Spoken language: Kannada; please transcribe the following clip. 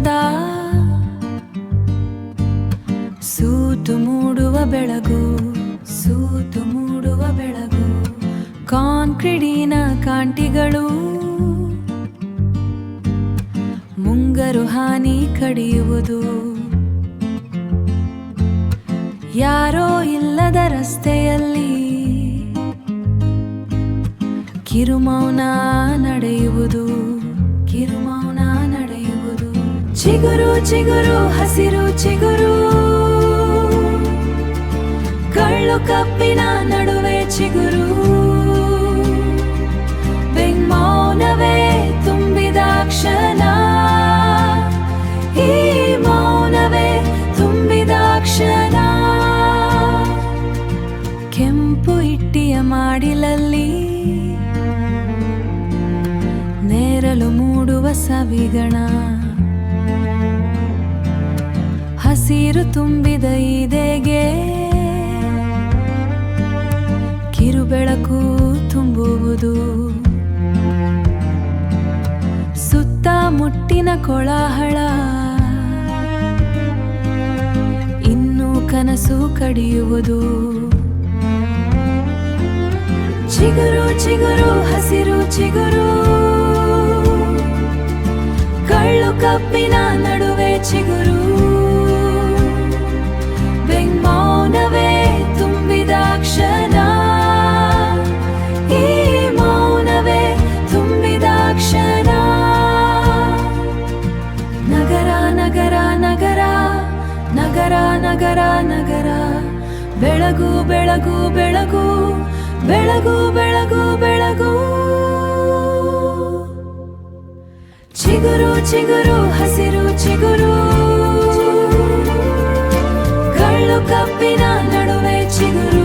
ಬಣ್ಣದ ಸೂಟು ಮೂಡುವ ಬೆಳಗು, ಸೂಟು ಮೂಡುವ ಬೆಳಗು, ಕಾಂಕ್ರೀಟಿನ ಕಾಂಟಿಗಳು ಮುಂಗರು ಹಾನಿ ಕಡಿಯುವುದು, ಯಾರೋ ಇಲ್ಲದ ರಸ್ತೆಯಲ್ಲಿ ಕಿರುಮೌನ ನಡೆಯುವುದು, ಕಿರುಮೌನ ನಡೆಯುವುದು, ಚಿಗುರು ಚಿಗುರು ಹಸಿರು ಚಿಗುರು, ಕಳ್ಳು ಕಪ್ಪಿನ ನಡುವೆ ಚಿಗುರು, ಬೆಂಗ್ಮೌನವೇ ತುಂಬಿದ ಕ್ಷಣ, ಈ ಮೌನವೇ ತುಂಬಿದ ಕ್ಷಣ, ಕೆಂಪು ಇಟ್ಟಿಯ ಮಾಡಿಲಲ್ಲಿ ನೇರಲು ಮೂಡುವ ಸವಿಗಣ, ಹಸಿರು ತುಂಬಿದ ಈದೆಗೆ ಕಿರು ಬೆಳಕು ತುಂಬುವುದು, ಸುತ್ತಮುಟ್ಟಿನ ಕೋಲಾಹಲ ಇನ್ನೂ ಕನಸು ಕಡಿಯುವುದು, ಚಿಗುರು ಚಿಗುರು ಹಸಿರು ಚಿಗುರು, ಕಳ್ಳು ಕಪ್ಪಿನ ನಡುವೆ ಚಿಗುರು, ಬೆಂಗ್ಮೌನವೇ ತುಂಬಿದ ಕ್ಷಣ, ಈ ಮೌನವೇ ತುಂಬಿದ ಕ್ಷಣ, ನಗರ ನಗರ ನಗರ ನಗರ ನಗರ ನಗರ, ಬೆಳಗು ಬೆಳಗು ಬೆಳಗು ಬೆಳಗು ಬೆಳಗು ಬೆಳಗು, ಚಿಗುರು ಚಿಗುರು ಹಸಿರು ಚಿಗುರು, ಕಳ್ಳು ಕಪ್ಪಿನ ನಡುವೆ ಚಿಗುರು.